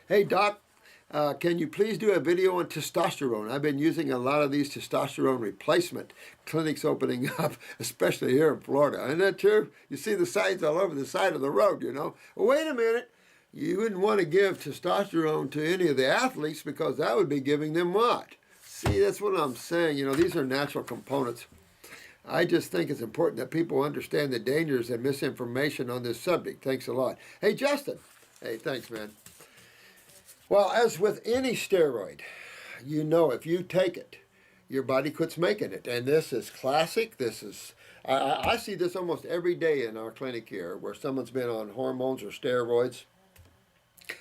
Hey, Doc, can you please do a video on testosterone? I've been using a lot of these testosterone replacement clinics opening up, especially here in Florida. Isn't that true? You see the signs all over the side of the road, you know. Well, wait a minute. You wouldn't want to give testosterone to any of the athletes because that would be giving them what? See, that's what I'm saying. You know, these are natural components. I just think it's important that people understand the dangers and misinformation on this subject. Thanks a lot. Hey, Justin. Hey, thanks, man. Well, as with any steroid, you know if you take it, your body quits making it. And this is classic. I see this almost every day in our clinic here where someone's been on hormones or steroids.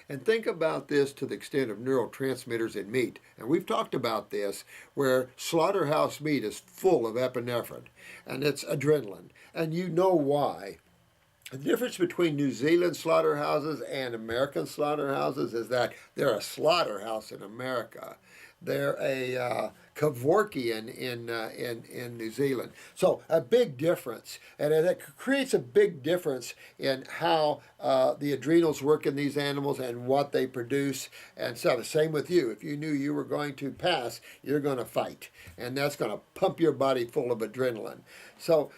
And think about this to the extent of neurotransmitters in meat. And we've talked about this where slaughterhouse meat is full of epinephrine and it's adrenaline. And you know why. The difference between New Zealand slaughterhouses and American slaughterhouses is that they're a slaughterhouse in America. They're a Kevorkian in New Zealand. So a big difference. And it creates a big difference in how the adrenals work in these animals and what they produce. And so the same with you. If you knew you were going to pass, you're going to fight. And that's going to pump your body full of adrenaline. So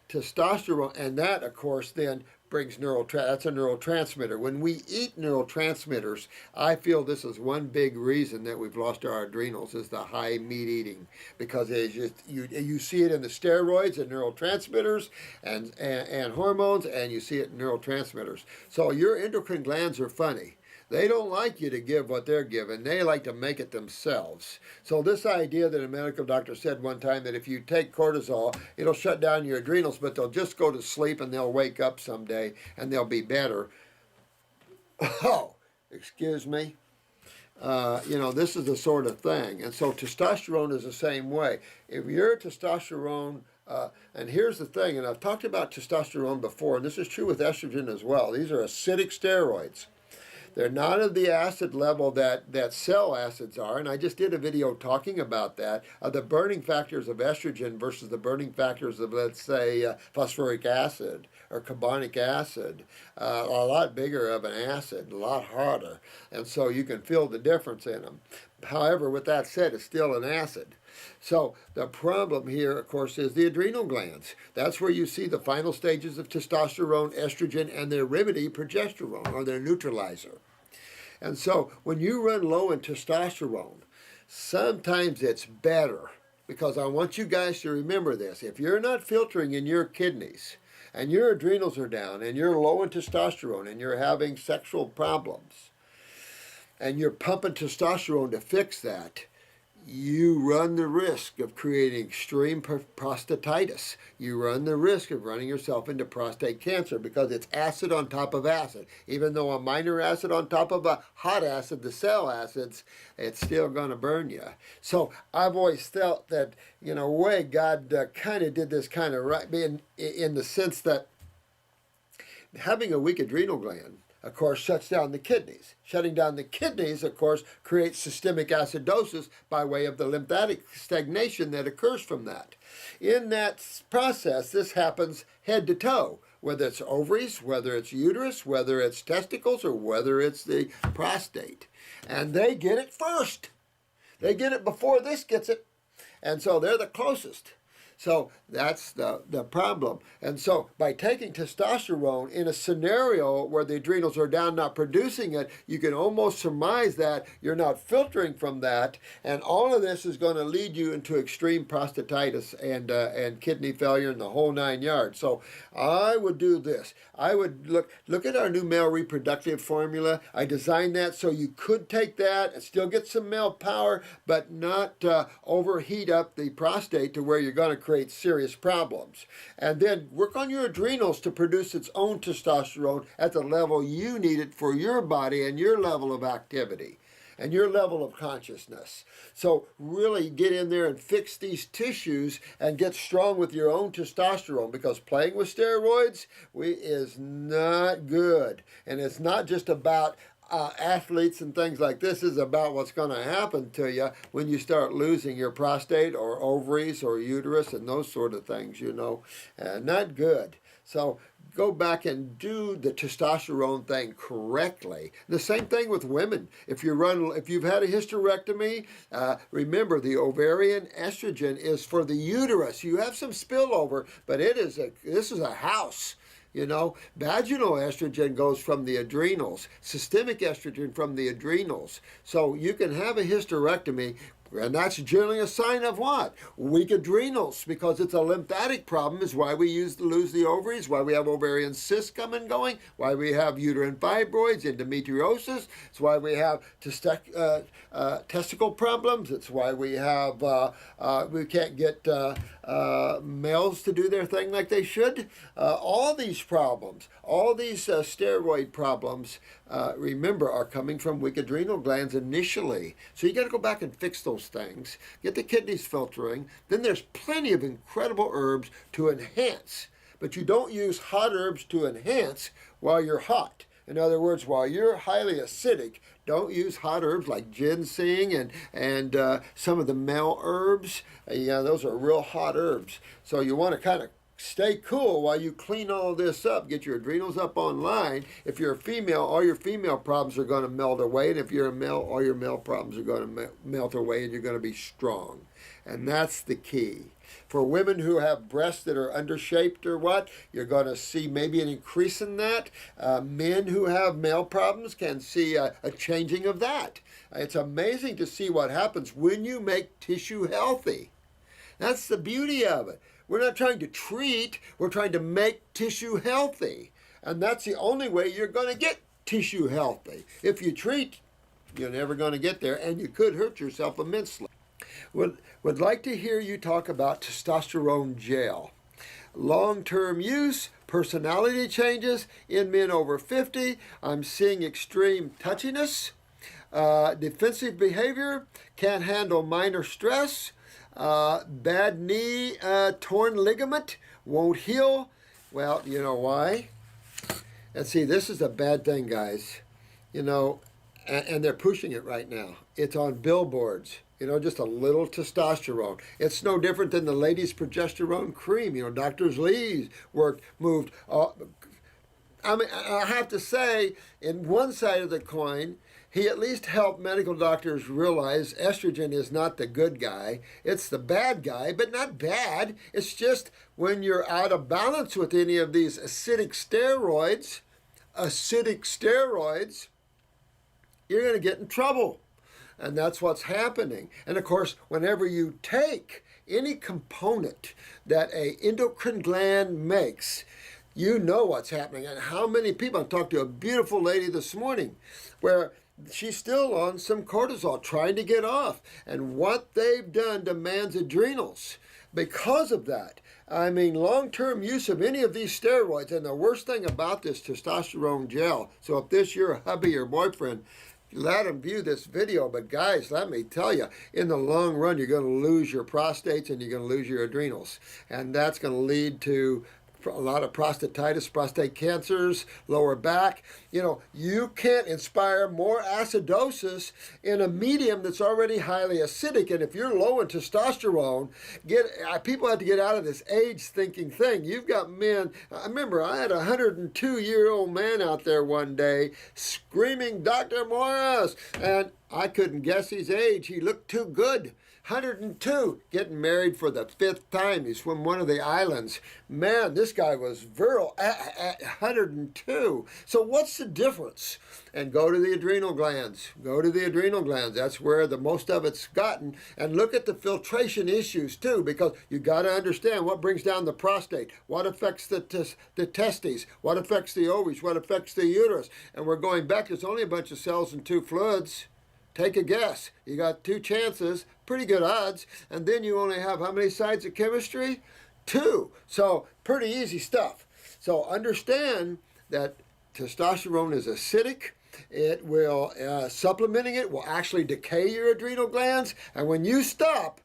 testosterone, and that, of course, then brings that's a neurotransmitter. When we eat neurotransmitters, I feel this is one big reason that we've lost our adrenals is the high meat eating, because it's just, you see it in the steroids and neurotransmitters and hormones, and you see it in neurotransmitters. So your endocrine glands are funny. They don't like you to give what they're giving. They like to make it themselves. So this idea that a medical doctor said one time that if you take cortisol, it'll shut down your adrenals, but they'll just go to sleep and they'll wake up someday and they'll be better. Oh, excuse me. You know, this is the sort of thing. And so testosterone is the same way. If you're testosterone, and here's the thing, and I've talked about testosterone before, and this is true with estrogen as well. These are acidic steroids. They're not of the acid level that cell acids are, and I just did a video talking about that, the burning factors of estrogen versus the burning factors of, let's say, phosphoric acid or carbonic acid. A lot bigger of an acid, a lot harder, and so you can feel the difference in them. However, with that said, it's still an acid. So the problem here, of course, is the adrenal glands. That's where you see the final stages of testosterone, estrogen, and their remedy, progesterone, or their neutralizer. And so when you run low in testosterone, sometimes it's better, because I want you guys to remember this. If you're not filtering in your kidneys, and your adrenals are down, and you're low in testosterone, and you're having sexual problems, and you're pumping testosterone to fix that, you run the risk of creating extreme prostatitis. You run the risk of running yourself into prostate cancer because it's acid on top of acid. Even though a minor acid on top of a hot acid, the cell acids, it's still going to burn you. So I've always felt that, you know, way God kind of did this kind of right in the sense that having a weak adrenal gland, of course, shuts down the kidneys. Shutting down the kidneys, of course, creates systemic acidosis by way of the lymphatic stagnation that occurs from that. In that process, this happens head to toe, whether it's ovaries, whether it's uterus, whether it's testicles, or whether it's the prostate. And they get it first. They get it before this gets it. And so they're the closest. So that's the problem. And so by taking testosterone in a scenario where the adrenals are down not producing it, you can almost surmise that you're not filtering from that. And all of this is going to lead you into extreme prostatitis and kidney failure and the whole 9 yards. So I would do this. I would look at our new male reproductive formula. I designed that so you could take that and still get some male power, but not overheat up the prostate to where you're going to create serious problems. And then work on your adrenals to produce its own testosterone at the level you need it for your body and your level of activity and your level of consciousness. So really get in there and fix these tissues and get strong with your own testosterone, because playing with steroids is not good. And it's not just about athletes and things like this. Is about what's going to happen to you when you start losing your prostate or ovaries or uterus and those sort of things, you know. Not good. So go back and do the testosterone thing correctly. The same thing with women. If you've had a hysterectomy, remember the ovarian estrogen is for the uterus. You have some spillover, but this is a house. You know, vaginal estrogen goes from the adrenals, systemic estrogen from the adrenals. So you can have a hysterectomy, and that's generally a sign of what? Weak adrenals, because it's a lymphatic problem, is why we lose the ovaries, why we have ovarian cysts coming and going, why we have uterine fibroids, endometriosis, it's why we have testicle problems, it's why we have, we can't get males to do their thing like they should. All these problems, all these steroid problems, remember, are coming from weak adrenal glands initially. So you got to go back and fix those things, get the kidneys filtering. Then there's plenty of incredible herbs to enhance, but you don't use hot herbs to enhance while you're hot. In other words, while you're highly acidic, don't use hot herbs like ginseng and some of the male herbs. Yeah, those are real hot herbs. So you want to kind of stay cool while you clean all this up, get your adrenals up online. If you're a female, all your female problems are going to melt away. And if you're a male, all your male problems are going to melt away, and you're going to be strong. And that's the key. For women who have breasts that are undershaped or what, you're going to see maybe an increase in that. Men who have male problems can see a changing of that. It's amazing to see what happens when you make tissue healthy. That's the beauty of it. We're not trying to treat, we're trying to make tissue healthy. And that's the only way you're going to get tissue healthy. If you treat, you're never going to get there, and you could hurt yourself immensely. Would like to hear you talk about testosterone gel. Long-term use, personality changes in men over 50. I'm seeing extreme touchiness, defensive behavior, can't handle minor stress, bad knee, torn ligament, won't heal. Well, you know why? And see, this is a bad thing, guys. You know, and they're pushing it right now. It's on billboards. You know, just a little testosterone. It's no different than the ladies' progesterone cream. You know, Dr. Lee's work moved. I mean, I have to say, in one side of the coin, he at least helped medical doctors realize estrogen is not the good guy. It's the bad guy, but not bad. It's just when you're out of balance with any of these acidic steroids, you're going to get in trouble. And that's what's happening. And of course, whenever you take any component that an endocrine gland makes, you know what's happening. And how many people, I talked to a beautiful lady this morning where she's still on some cortisol, trying to get off. And what they've done to man's adrenals because of that. I mean, long-term use of any of these steroids. And the worst thing about this testosterone gel, so if this your hubby or boyfriend, let them view this video. But guys, let me tell you, in the long run, you're going to lose your prostates and you're going to lose your adrenals. And that's going to lead to a lot of prostatitis, prostate cancers, lower back. You know, you can't inspire more acidosis in a medium that's already highly acidic. And if you're low in testosterone, people have to get out of this age thinking thing. You've got men. I remember I had a 102-year-old man out there one day screaming, "Dr. Morse," and I couldn't guess his age. He looked too good. 102, getting married for the 5th time. He's from one of the islands. Man, this guy was virile at 102. So what's the difference? And go to the adrenal glands. Go to the adrenal glands. That's where the most of it's gotten. And look at the filtration issues too, because you got to understand what brings down the prostate, what affects the testes, what affects the ovaries, what affects the uterus. And we're going back. There's only a bunch of cells and 2 fluids. Take a guess. You got 2 chances, pretty good odds, and then you only have how many sides of chemistry? 2. So pretty easy stuff. So understand that testosterone is acidic. It will, supplementing it will actually decay your adrenal glands, and when you stop,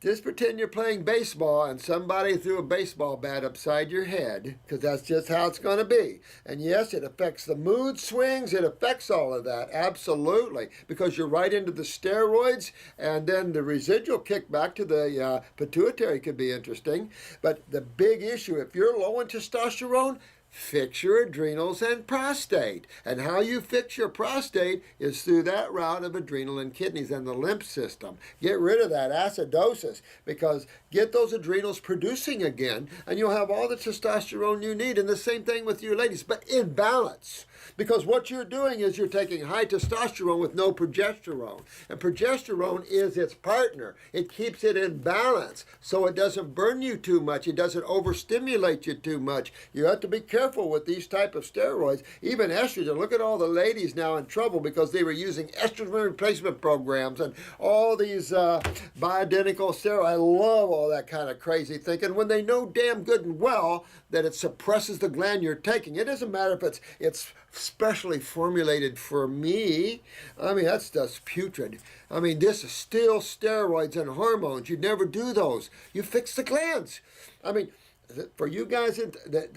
Just pretend you're playing baseball and somebody threw a baseball bat upside your head, because that's just how it's going to be. And yes, it affects the mood swings. It affects all of that, absolutely, because you're right into the steroids, and then the residual kickback to the pituitary could be interesting. But the big issue, if you're low in testosterone, fix your adrenals and prostate. And how you fix your prostate is through that route of adrenal and kidneys and the lymph system. Get rid of that acidosis, because get those adrenals producing again, and you'll have all the testosterone you need. And the same thing with you ladies, but in balance. Because what you're doing is you're taking high testosterone with no progesterone. And progesterone is its partner. It keeps it in balance so it doesn't burn you too much. It doesn't overstimulate you too much. You have to be careful with these type of steroids. Even estrogen. Look at all the ladies now in trouble because they were using estrogen replacement programs and all these Botanical steroids. I love all that kind of crazy thinking when they know damn good and well that it suppresses the gland you're taking. It doesn't matter if it's specially formulated for me. I mean, that's just putrid. I mean, this is still steroids and hormones. You never do those. You fix the glands. I mean, for you guys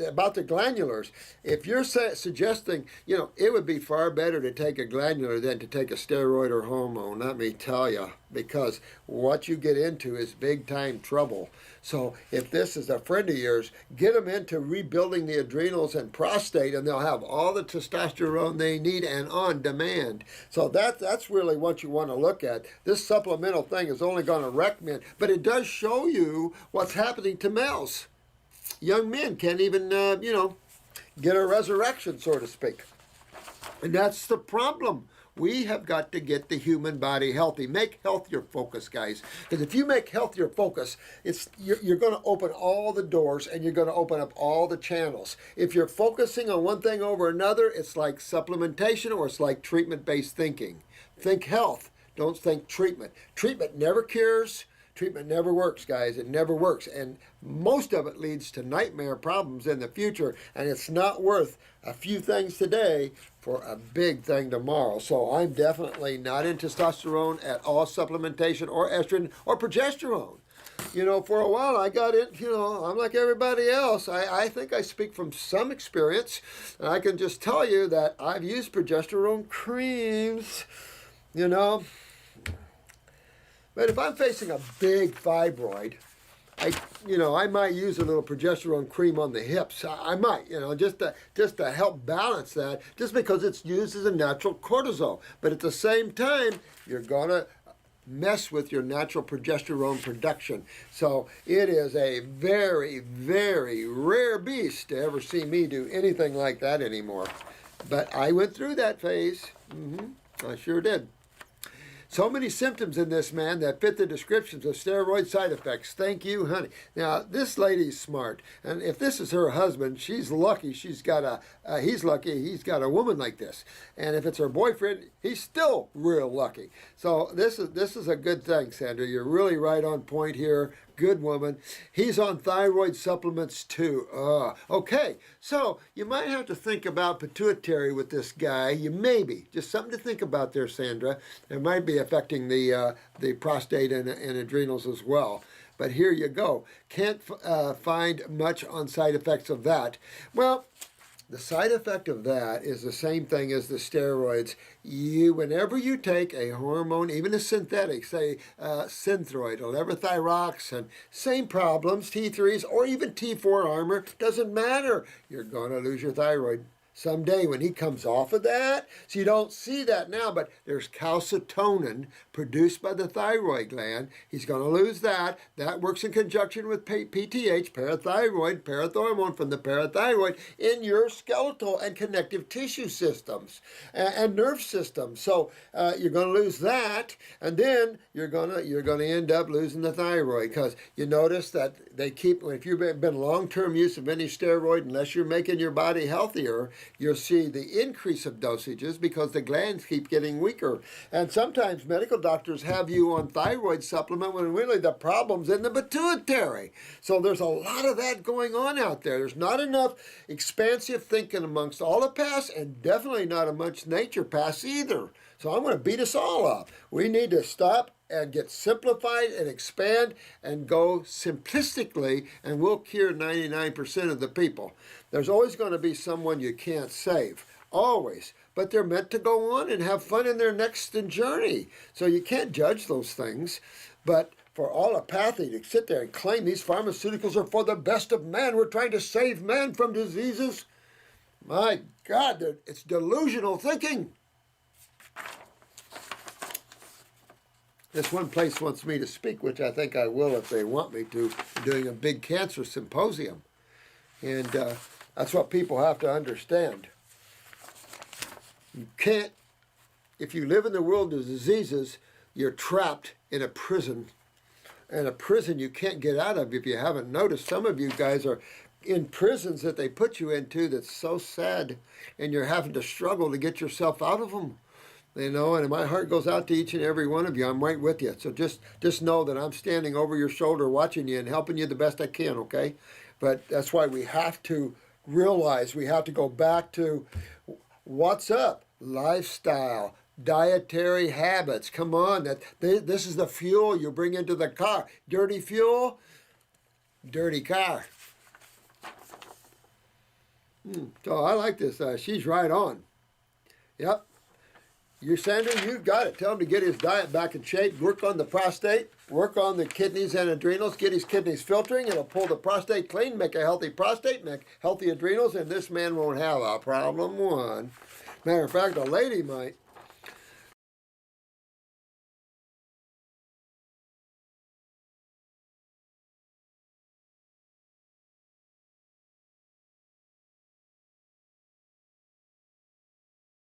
about the glandulars, if you're suggesting, it would be far better to take a glandular than to take a steroid or hormone, let me tell you, because what you get into is big time trouble. So if this is a friend of yours, get them into rebuilding the adrenals and prostate, and they'll have all the testosterone they need and on demand. So that's really what you want to look at. This supplemental thing is only going to recommend, but it does show you what's happening to males. Young men can't even, get a resurrection, so to speak. And that's the problem. We have got to get the human body healthy. Make health your focus, guys. Because if you make health your focus, you're going to open all the doors and you're going to open up all the channels. If you're focusing on one thing over another, it's like supplementation or it's like treatment-based thinking. Think health. Don't think treatment. Treatment never cures. Treatment never works, guys. It never works. And most of it leads to nightmare problems in the future. And it's not worth a few things today for a big thing tomorrow. So I'm definitely not in testosterone at all, supplementation or estrogen or progesterone. For a while I got in, I'm like everybody else. I think I speak from some experience. And I can just tell you that I've used progesterone creams, But if I'm facing a big fibroid, I might use a little progesterone cream on the hips. I might, just to help balance that, just because it's used as a natural cortisol. But at the same time, you're going to mess with your natural progesterone production. So it is a very, very rare beast to ever see me do anything like that anymore. But I went through that phase. I sure did. So many symptoms in this man that fit the descriptions of steroid side effects. Thank you, honey. Now, this lady's smart. And if this is her husband, she's lucky he's got a woman like this. And if it's her boyfriend, he's still real lucky. So this is a good thing, Sandra. You're really right on point here. Good woman. He's on thyroid supplements too. Okay, so you might have to think about pituitary with this guy. You maybe. Just something to think about there, Sandra. It might be affecting the prostate and adrenals as well. But here you go. Can't find much on side effects of that. Well, the side effect of that is the same thing as the steroids. Whenever you take a hormone, even a synthetic, say Synthroid or levothyroxine, same problems, T3s or even T4 armor, doesn't matter. You're going to lose your thyroid someday when he comes off of that. So you don't see that now, but there's calcitonin produced by the thyroid gland. He's going to lose that. That works in conjunction with PTH, parathyroid, parathormone from the parathyroid in your skeletal and connective tissue systems and nerve systems. So you're going to lose that, and then you're going to end up losing the thyroid, because you notice that they keep, if you've been long-term use of any steroid, unless you're making your body healthier, you'll see the increase of dosages because the glands keep getting weaker. And sometimes medical doctors have you on thyroid supplement when really the problem's in the pituitary. So there's a lot of that going on out there. There's not enough expansive thinking amongst allopaths, and definitely not amongst naturopaths either. So I'm going to beat us all up. We need to stop and get simplified and expand and go simplistically, and we'll cure 99% of the people. There's always going to be someone you can't save, always. But they're meant to go on and have fun in their next journey. So you can't judge those things. But for allopathy to sit there and claim these pharmaceuticals are for the best of man, we're trying to save man from diseases, my God, it's delusional thinking. This one place wants me to speak, which I think I will if they want me to, doing a big cancer symposium. And that's what people have to understand. You can't, if you live in the world of diseases, you're trapped in a prison. And a prison you can't get out of if you haven't noticed. Some of you guys are in prisons that they put you into that's so sad, and you're having to struggle to get yourself out of them. You know, and my heart goes out to each and every one of you. I'm right with you. So just know that I'm standing over your shoulder watching you and helping you the best I can, okay? But that's why we have to realize we have to go back to what's up? Lifestyle, dietary habits. Come on, this is the fuel you bring into the car. Dirty fuel, dirty car. So I like this. She's right on. Yep. You, Sandra, you got it. Tell him to get his diet back in shape, work on the prostate, work on the kidneys and adrenals, get his kidneys filtering. It'll pull the prostate clean, make a healthy prostate, make healthy adrenals, and this man won't have a problem one. Matter of fact, a lady might.